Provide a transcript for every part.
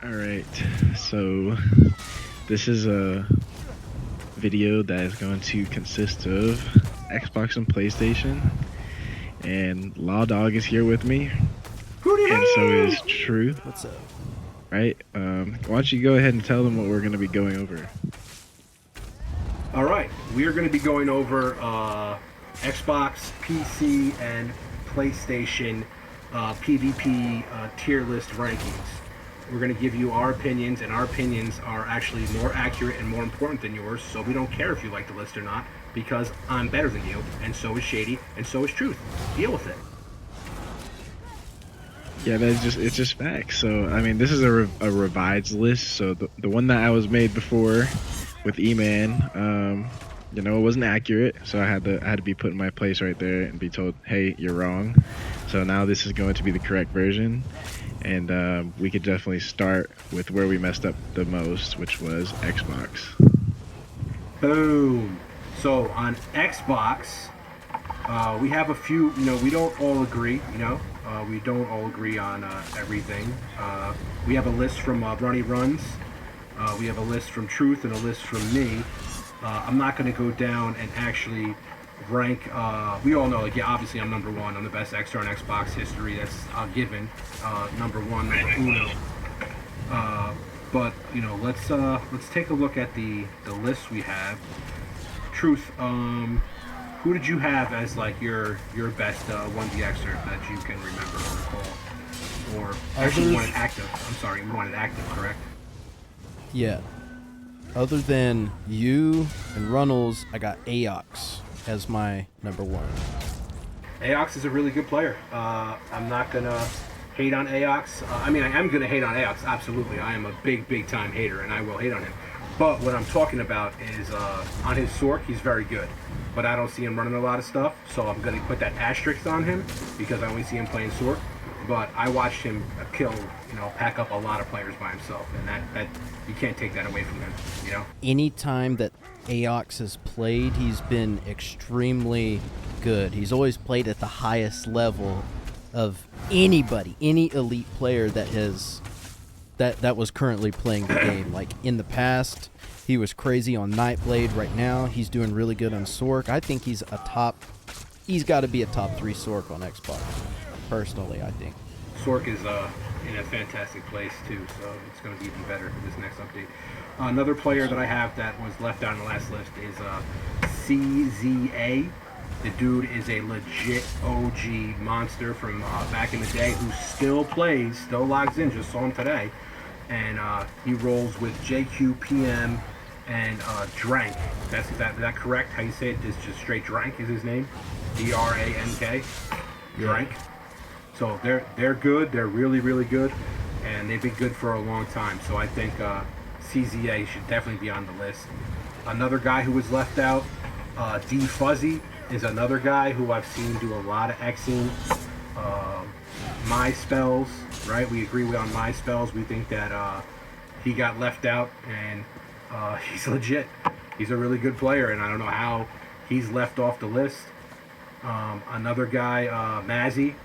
All right, so this is a video that is going to consist of Xbox and PlayStation, and Law Dog is here with me, Hootie and so is hoo! Truth, What's up? right? Why don't you go ahead and tell them what we're going to be going over? All right, we are going to be going over Xbox, PC, and PlayStation PvP tier list rankings. We're going to give you our opinions, and our opinions are actually more accurate and more important than yours, so we don't care if you like the list or not, because I'm better than you, and so is Shady, and so is Truth. Deal with it. Yeah, it's just facts. So I mean, this is a revised list. So the one that I was made before with E-Man, it wasn't accurate. So I had to be put in my place right there and be told, hey, you're wrong. So now this is going to be the correct version, and we could definitely start with where we messed up the most, which was Xbox. Boom. So on Xbox, we have a few, we don't all agree, we don't all agree on everything. We have a list from Runny Runs. We have a list from Truth and a list from me. I'm not going to go down and actually rank. We all know, obviously I'm number one. I'm the best Xstar in Xbox history. That's given. Number one, number uno. But let's take a look at the list we have. Truth. Who did you have as like your best 1DXer that you can remember or recall? Or actually, you wanted active. I'm sorry, you wanted active, correct? Yeah. Other than you and Runnels, I got Aox as my number one. Aox is a really good player. I'm not gonna hate on Aox. I am gonna hate on Aox. Absolutely, I am a big time hater, and I will hate on him. But what I'm talking about is on his Sork, he's very good. But I don't see him running a lot of stuff, so I'm going to put that asterisk on him because I only see him playing Sork. But I watched him pack up a lot of players by himself, and that you can't take that away from him, Anytime that Aox has played, he's been extremely good. He's always played at the highest level of anybody, any elite player that has that was currently playing the game. Like in the past, he was crazy on Nightblade. Right now, he's doing really good on Sork. I think he's got to be a top 3 Sork on Xbox. Personally, I think. Sork is in a fantastic place too, so it's going to be even better for this next update. Another player that I have that was left out on the last list is CZA. The dude is a legit OG monster from back in the day who still plays, still logs in, just saw him today. And he rolls with JQPM and Drank. Is that correct? How you say it? Just straight Drank is his name. DRANK. Drank. So they're good. They're really good, and they've been good for a long time. So I think CZA should definitely be on the list. Another guy who was left out, D Fuzzy, is another guy who I've seen do a lot of Xing. My spells, right? We agree on my spells. We think that he got left out, and he's legit. He's a really good player, and I don't know how he's left off the list. Another guy, Mazzy.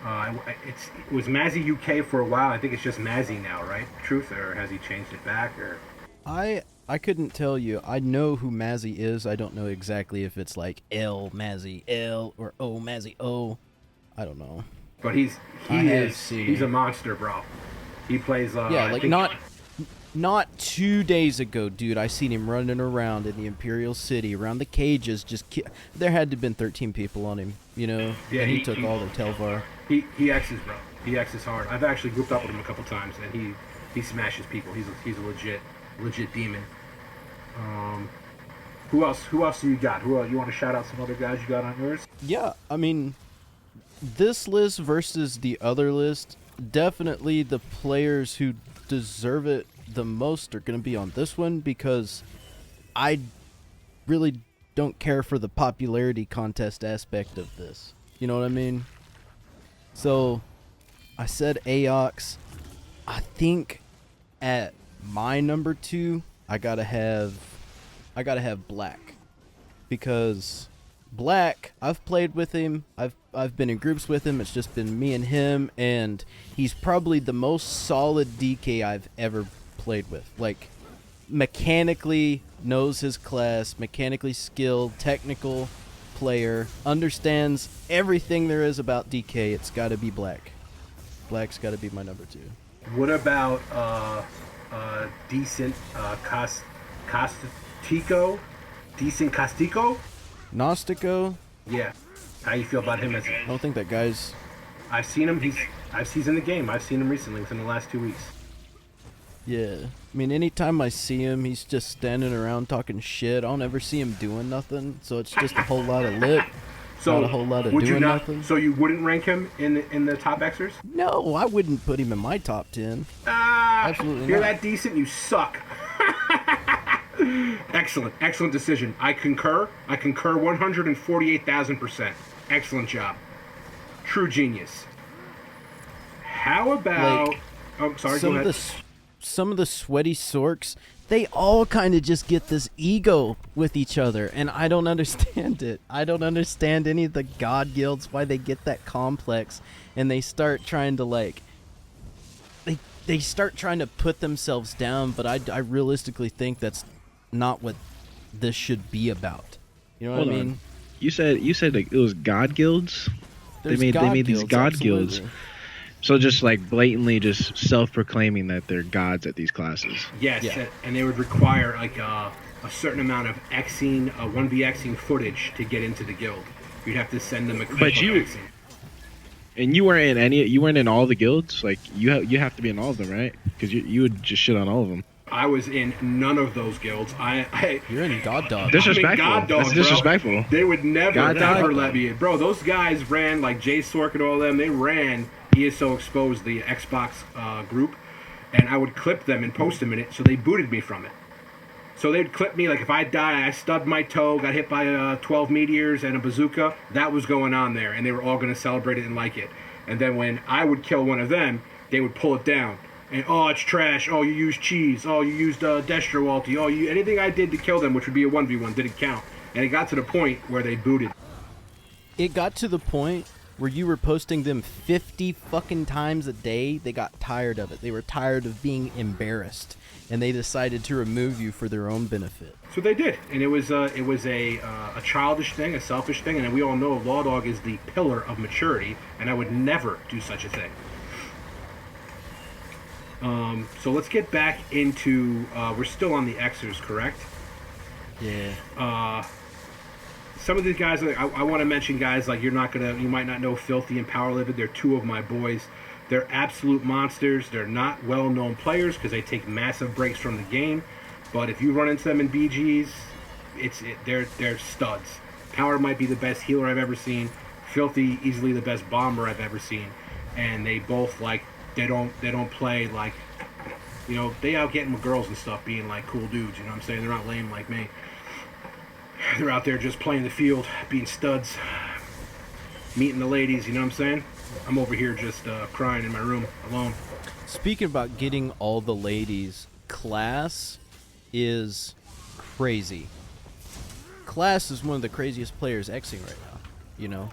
It was Mazzy UK for a while. I think it's just Mazzy now, right? Truth, or has he changed it back? Or I couldn't tell you. I know who Mazzy is. I don't know exactly if it's like L Mazzy L or O Mazzy O. I don't know. But he's a monster, bro. He plays. Yeah, like not 2 days ago, dude. I seen him running around in the Imperial City, around the cages. There had to have been 13 people on him, Yeah, and he took all the Telvar. He X's, bro. He X's hard. I've actually grouped up with him a couple times, and he smashes people. He's a legit demon. Who else do you got? You want to shout out some other guys you got on yours? Yeah, I mean, this list versus the other list, definitely the players who deserve it the most are going to be on this one, because I really don't care for the popularity contest aspect of this. You know what I mean? So, I said Aox. I think at my number 2, I gotta have Black, because Black, I've played with him. I've I've been in groups with him. It's just been me and him, and he's probably the most solid DK I've ever played with. Like, mechanically knows his class, mechanically skilled, technical player, understands everything there is about DK. It's got to be Black. Black's got to be my number 2. What about decent Castico? Decent Castico? Gnostico, Yeah. How you feel about him as I don't think that guy's... I've seen him. He's in the game. I've seen him recently within the last 2 weeks. Yeah. I mean, anytime I see him, he's just standing around talking shit. I don't ever see him doing nothing, so it's just a whole lot of lip. So not a whole lot of would doing you not, nothing. So you wouldn't rank him in the top Xers? No, I wouldn't put him in my top 10. Absolutely You're not. that decent, you suck. Excellent decision. I concur 148,000%. Excellent job. True genius. How about... Like, oh, sorry, go ahead. Some of the sweaty sorks, they all kind of just get this ego with each other, and I don't understand it. I don't understand any of the god guilds, why they get that complex, and they start trying to, like... They start trying to put themselves down, but I realistically think that's not what this should be about. You know what I mean? On. You said like it was god guilds. There's they god made these guilds, god absolutely. guilds. So just like blatantly just self-proclaiming that they're gods at these classes. Yes, Yeah. and they would require like a certain amount of Xing, 1v-Xing footage to get into the guild. You'd have to send them a clip But of you- Xing. And you weren't in all the guilds. Like you have to be in all of them, right? Because you would just shit on all of them. I was in none of those guilds. You're in God Dog. Disrespectful. God Dog, That's bro. disrespectful. They would never, God Dog. ever let me in. Bro, those guys ran, like Jay Sork and all them, they ran ESO Exposed, the Xbox group, and I would clip them and post them in it, so they booted me from it. So they'd clip me, like if I die, I stubbed my toe, got hit by 12 meteors and a bazooka, that was going on there, and they were all going to celebrate it and like it. And then when I would kill one of them, they would pull it down. And, oh, it's trash. Oh, you used cheese. Oh, you used Destro ulti. Oh, anything I did to kill them, which would be a 1v1, didn't count. And it got to the point where they booted. It got to the point where you were posting them 50 fucking times a day. They got tired of it. They were tired of being embarrassed, and they decided to remove you for their own benefit. So they did, and it was a childish thing, a selfish thing, and we all know Law Dog is the pillar of maturity, and I would never do such a thing. So let's get back into. We're still on the Xers, correct? Yeah. Some of these guys, I want to mention guys like you might not know Filthy and Power Livid. They're two of my boys. They're absolute monsters. They're not well-known players because they take massive breaks from the game. But if you run into them in BGs, they're studs. Power might be the best healer I've ever seen. Filthy, easily the best bomber I've ever seen. And they both they don't play like, they out getting with girls and stuff, being like cool dudes. You know what I'm saying? They're not lame like me. They're out there just playing the field, being studs, meeting the ladies. You know what I'm saying? I'm over here just crying in my room alone. Speaking about getting all the ladies, Class is crazy. Class is one of the craziest players Xing right now,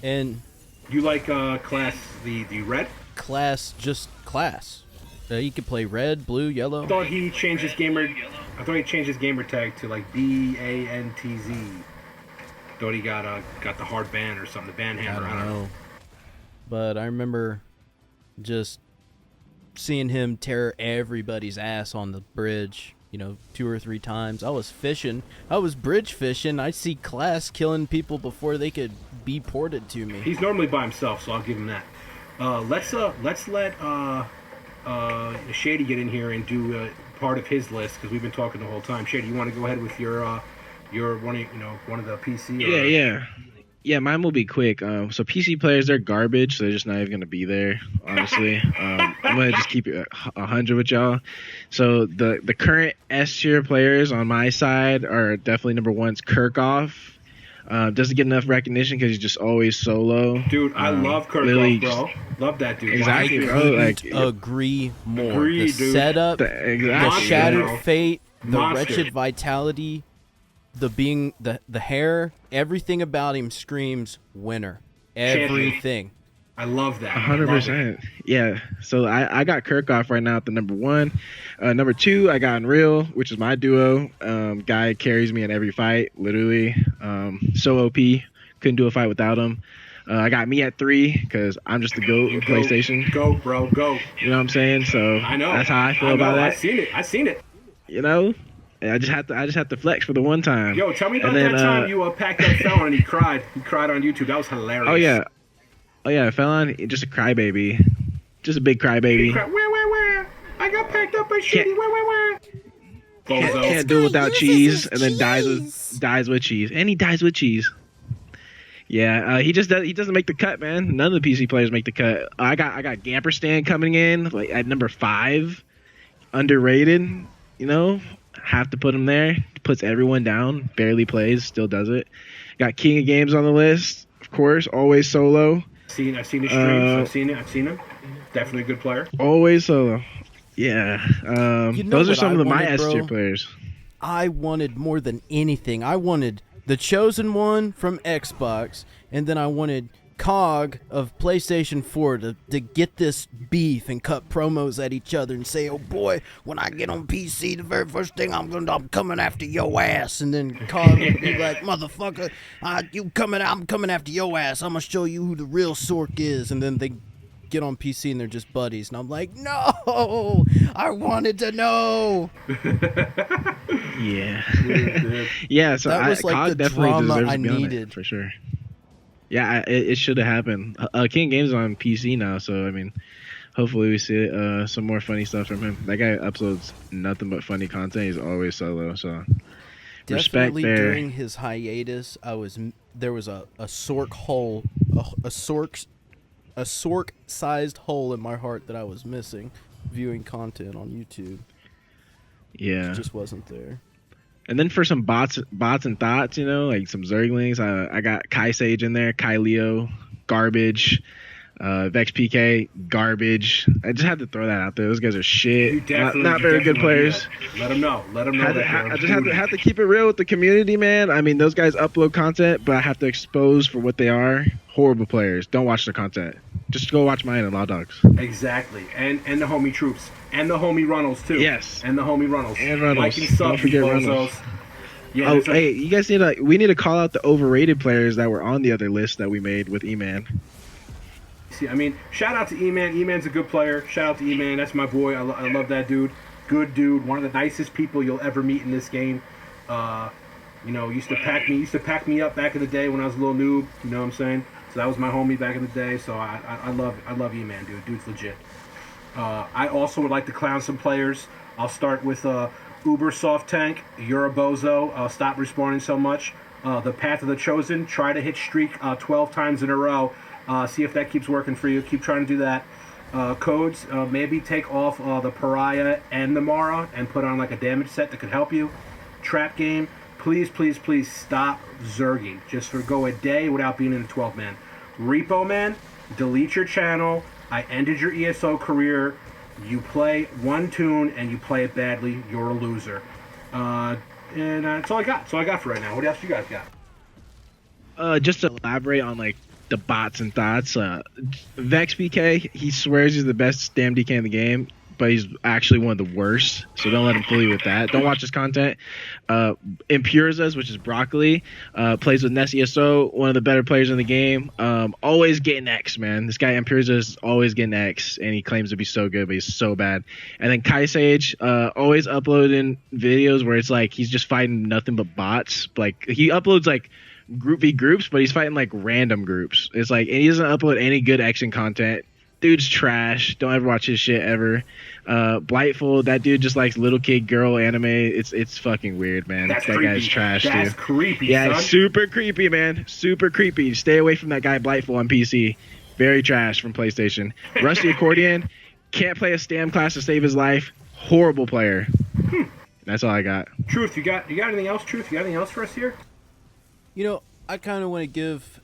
And You like Class the red? Class, just Class. He could play red, blue, yellow. I thought he changed his gamer tag to like BANTZ. Thought he got the hard ban or something, the ban hammer. I don't know. But I remember just seeing him tear everybody's ass on the bridge, 2 or 3 times. I was fishing. I was bridge fishing. I see Class killing people before they could be ported to me. He's normally by himself, so I'll give him that. Let's let Shady get in here and do part of his list because we've been talking the whole time. Shady, you want to go ahead with your one of the PC? Yeah, mine will be quick. So PC players, they're garbage. So they're just not even gonna be there. Honestly, I'm gonna just keep it 100 with y'all. So the current S tier players on my side are definitely number one's Kirchhoff. Doesn't get enough recognition because he's just always solo. Dude, I love Kirchhoff, bro. Love that dude. Exactly, bro. Like, agree more. Agree, the dude. setup, exactly. the shattered bro. fate, the Monster. wretched vitality, the hair, everything about him screams winner. everything. I love that. 100%. Yeah. So I got Kirk off right now at the number 1. Number 2, I got Unreal, which is my duo. Guy carries me in every fight, literally. So OP. Couldn't do a fight without him. I got me at 3 because I'm just the GOAT of PlayStation. Go, bro, go. You know what I'm saying? So I know. that's how I feel about that. I seen it. You know, and I just have to flex for the one time. Yo, tell me about that time you packed up Felon and he cried. He cried on YouTube. That was hilarious. Oh yeah, Felon, just a crybaby, just a big crybaby. Where? I got packed up by Shitty. Where? Can't do without cheese, and then dies with cheese, and he dies with cheese. Yeah, he doesn't make the cut, man. None of the PC players make the cut. I got Gamperstan coming in like at number 5, underrated. You know, have to put him there. Puts everyone down. Barely plays, still does it. Got King of Games on the list, of course. Always solo. I've seen his streams. I've seen him. Definitely a good player. Always solo. Yeah. Those are some of my S tier players. I wanted more than anything. I wanted the Chosen One from Xbox, and then I wanted COG of PlayStation 4 to get this beef and cut promos at each other and say, oh boy, when I get on PC, the very first thing I'm coming after your ass. And then COG would be like, motherfucker, I'm coming after your ass. I'm going to show you who the real Sork is. And then they get on PC and they're just buddies. And I'm like, no, I wanted to know. Yeah. Yeah, so that was like COG the definitely drama deserves I to be on it, needed. for sure. Yeah, it should have happened. King Games is on PC now, so I mean, hopefully we see some more funny stuff from him. That guy uploads nothing but funny content. He's always solo, so respect Definitely there. during his hiatus, there was a Sork hole, a Sork-sized hole in my heart that I was missing, viewing content on YouTube. Yeah, It just wasn't there. and then for some bots and thoughts, you know, like some Zerglings, I got Kai Sage in there, Kai Leo, garbage. Vex PK, garbage. I just had to throw that out there. Those guys are shit. Not very good players. Let them know. I just have to keep it real with the community, man. I mean, those guys upload content, but I have to expose for what they are. Horrible players. Don't watch their content. Just go watch mine and Law Dogs. Exactly. And the homie Troops. And the homie Runnels, too. Yes. And the homie Runnels. And Runnels. Like and sub, Don't forget bozos. Runnels. Yeah, hey, you guys we need to call out the overrated players that were on the other list that we made with E-Man. See, I mean, shout out to E-Man. E-Man's a good player. Shout out to E-Man. That's my boy. I love that dude. Good dude. One of the nicest people you'll ever meet in this game. You know, used to pack me up back in the day when I was a little noob. You know what I'm saying? So that was my homie back in the day. So I love E-Man, dude. Dude's legit. I also would like to clown some players. I'll start with Uber Soft Tank. You're a bozo. Stop respawning so much. The Path of the Chosen. Try to hit streak 12 times in a row. See if that keeps working for you. Keep trying to do that. Codes, maybe take off the Pariah and the Mara and put on like a damage set that could help you. Trap game, please stop zerging. Just go a day without being in the 12-man. Repo Man, delete your channel. I ended your ESO career. You play one tune and you play it badly. You're a loser. And that's all I got. That's all I got for right now. What else you guys got? Just to elaborate on like the bots and thoughts, Vex PK, he swears he's the best damn DK in the game, but he's actually one of the worst, so don't let him fool you with that. Don't watch his content. Impurezas, which is Broccoli, plays with Ness ESO, one of the better players in the game. Always getting X, man. This guy Impureza is always getting X, and he claims to be so good, but he's so bad. And then Kai Sage, always uploading videos where it's like he's just fighting nothing but bots. Like he uploads like group v groups, but he's fighting like random groups. It's like, and he doesn't upload any good action content. Dude's trash. Don't ever watch his shit ever. Blightful, that dude just likes little kid girl anime. It's fucking weird, man. That's that creepy. guy's trash, That's dude. creepy, Yeah, son. super creepy, man. Super creepy. Stay away from that guy Blightful on PC. Very trash from PlayStation. Rusty Accordion, can't play a stam class to save his life. Horrible player. That's all I got. Truth, you got anything else? Truth, you got anything else for us here? You know, I kind of want to give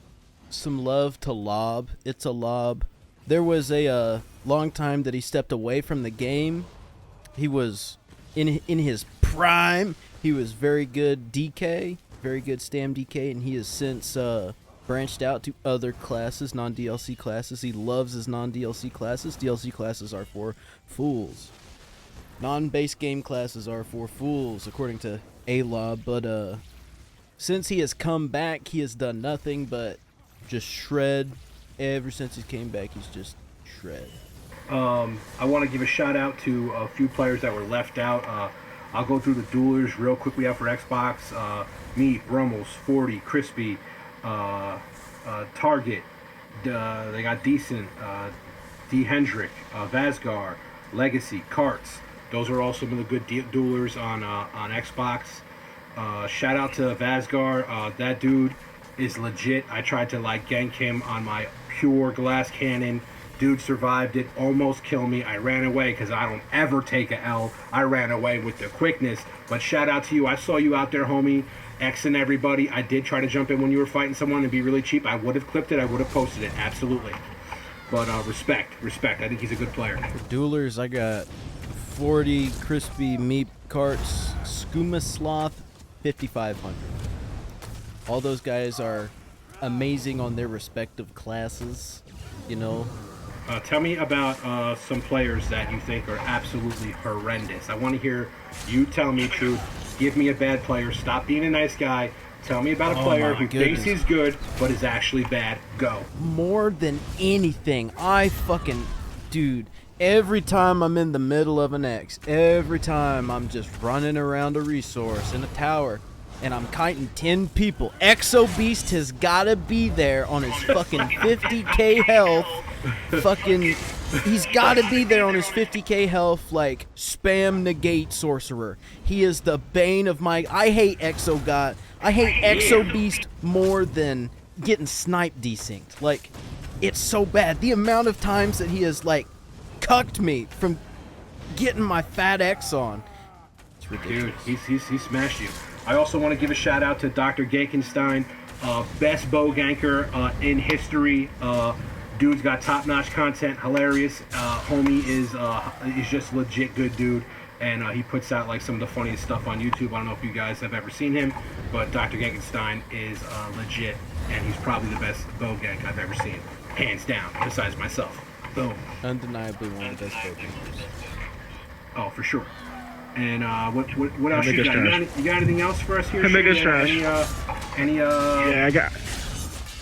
some love to Lob. It's a Lob. There was a long time that he stepped away from the game. He was in his prime. He was very good DK, very good Stam DK, and he has since branched out to other classes, non-DLC classes. He loves his non-DLC classes. DLC classes are for fools. Non-base game classes are for fools, according to A-Law. But since he has come back, he has done nothing but just shred. Ever since he came back, he's just shred. I want to give a shout out to a few players that were left out. I'll go through the duelers real quickly out for Xbox. Me, Brummels, 40, Crispy, Target. They got Decent, D. Hendrick, Vasgar, Legacy, Karts. Those are all some of the good duelers on Xbox. Shout out to Vasgar. That dude is legit. I tried to like gank him on my pure glass cannon. Dude survived it, almost killed me. I ran away because I don't ever take a L. I ran away with the quickness. But shout out to you. I saw you out there, homie. Xing everybody. I did try to jump in when you were fighting someone and be really cheap. I would have clipped it. I would have posted it. Absolutely. But respect. I think he's a good player. For duelers, I got 40 Crispy Meat Carts, Skooma Sloth, 5,500. All those guys are amazing on their respective classes, you know. Tell me about some players that you think are absolutely horrendous. I want to hear you tell me the truth. Give me a bad player. Stop being a nice guy. Tell me about a player who thinks he's good but is actually bad. Go. More than anything, dude, every time I'm in the middle of an X, every time I'm just running around a resource in a tower, and I'm kiting 10 people, Exo Beast has gotta be there on his fucking 50k health. He's gotta be there on his 50k health, like, spam negate sorcerer. He is the bane of my... I hate Exo God. I hate Exo Beast more than getting sniped desynced. Like, it's so bad. The amount of times that he has, like, cucked me from getting my fat X on. It's ridiculous. Dude, he smashed you. I also want to give a shout out to Dr. Gakenstein, best bow ganker in history. Dude's got top-notch content, hilarious. Homie is just legit good dude, and he puts out like some of the funniest stuff on YouTube. I don't know if you guys have ever seen him, but Dr. Gakenstein is legit, and he's probably the best bow gank I've ever seen, hands down. Besides myself. Boom. Undeniably one of the best bow gankers. Oh, for sure. And what else you got? You got anything else for us here?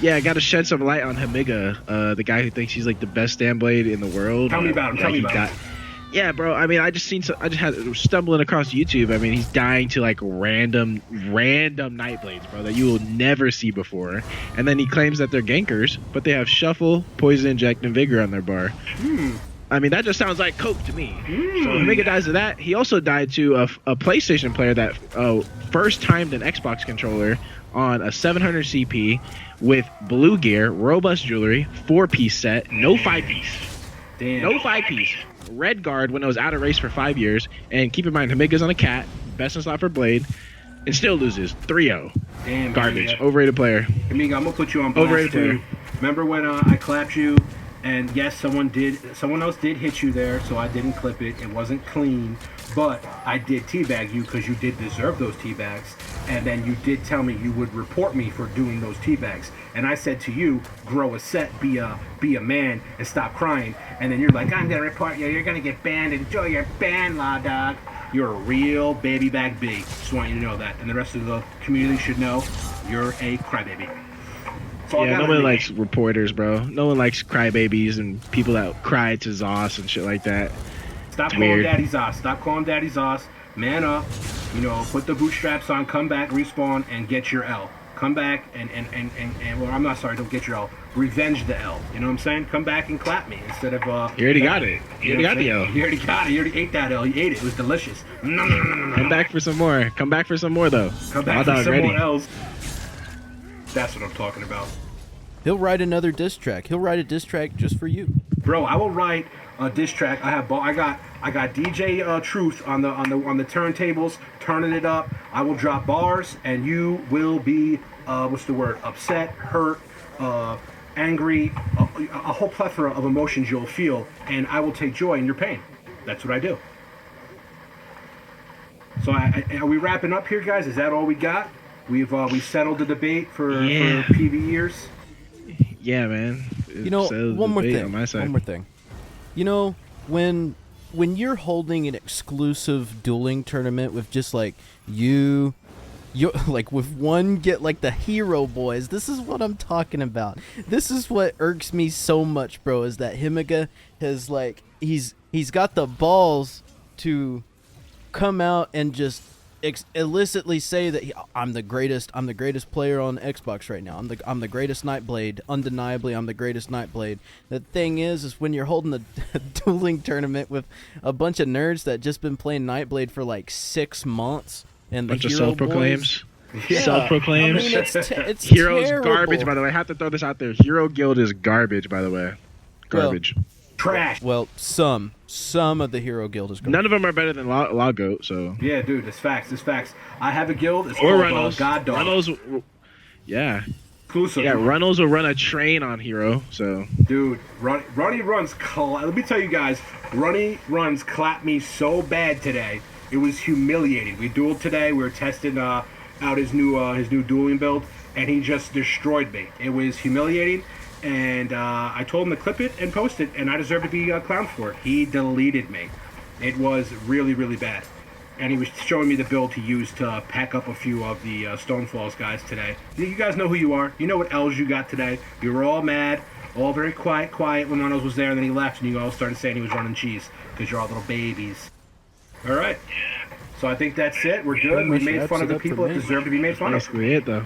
Yeah, I got to shed some light on Hamiga, the guy who thinks he's like the best stand blade in the world. Tell me about him. Yeah, bro. I mean, I just had stumbling across YouTube. I mean, he's dying to like random night blades, bro, that you will never see before. And then he claims that they're gankers, but they have shuffle, poison inject, and vigor on their bar. I mean, that just sounds like coke to me. So Hamiga dies to that. He also died to a PlayStation player that first timed an Xbox controller on a 700 CP with blue gear, robust jewelry, 4-piece set, no 5-piece. Damn. No 5-piece. Red guard when I was out of race for 5 years. And keep in mind, Hamiga's on a cat, best in slot for blade, and still loses 3-0. Damn. Garbage. Overrated player. Hamiga, I'm gonna put you on blast. Overrated player. Remember when I clapped you? And yes, someone else did hit you there, so I didn't clip it. It wasn't clean, but I did teabag you because you did deserve those teabags. And then you did tell me you would report me for doing those teabags. And I said to you, grow a set, be a man, and stop crying. And then you're like, I'm gonna report you. You're gonna get banned. Enjoy your ban, law dog. You're a real baby bag B. Just want you to know that, and the rest of the community should know you're a crybaby. Yeah, nobody likes reporters, bro. No one likes crybabies and people that cry to Zoss and shit like that. Stop calling Daddy Zoss. Stop calling Daddy Zoss. Man up. You know, put the bootstraps on, come back, respawn, and get your L. Come back and well, I'm not sorry, don't get your L. Revenge the L. You know what I'm saying? Come back and clap me instead of You already got it. You already got the L. You already got it. You already ate that L. You ate it. It was delicious. Come back for some more. Come back for some more though. Come back for some more L's. That's what I'm talking about. He'll write another diss track. He'll write a diss track just for you. Bro, I will write a diss track. I got DJ Truth on the turntables, turning it up. I will drop bars, and you will be upset, hurt, angry, a whole plethora of emotions you'll feel, and I will take joy in your pain. That's what I do. So are we wrapping up here, guys? Is that all we got? We've settled the debate for PV years. Yeah, man. You know, one more thing. On my side. One more thing. You know, when you're holding an exclusive dueling tournament with just like you like with one get like the hero boys, this is what I'm talking about. This is what irks me so much, bro, is that Himiga has like he's got the balls to come out and just illicitly say that I'm the greatest player on Xbox right now. I'm the greatest Nightblade. Undeniably, I'm the greatest Nightblade. The thing is when you're holding a dueling tournament with a bunch of nerds that just been playing Nightblade for like 6 months and the bunch of hero self-proclaims. Yeah. Self-proclaimed. I mean, it's Hero's terrible. garbage, by the way. I have to throw this out there. Hero Guild is garbage, by the way. Garbage. Trash. Well, some of the Hero Guild is garbage. None of them are better than Lago, so. Yeah, dude, it's facts. It's facts. I have a guild. It's Or called Runnels. God Dog. Runnels, yeah. Exclusive. Yeah, Runnels will run a train on Hero, so. Dude, Runny runs. Let me tell you guys, Runny runs clapped me so bad today. It was humiliating. We dueled today. We were testing out his new dueling build, and he just destroyed me. It was humiliating, and I told him to clip it and post it, and I deserve to be clowned for it. He deleted me. It was really, really bad. And he was showing me the build to use to pack up a few of the Stonefalls guys today. You guys know who you are. You know what L's you got today. You were all mad, all very quiet when Reynolds was there, and then he left, and you all started saying he was running cheese because you're all little babies. All right. So I think that's it. We're good. We made fun of the people that deserve to be made fun of. Basically it, though.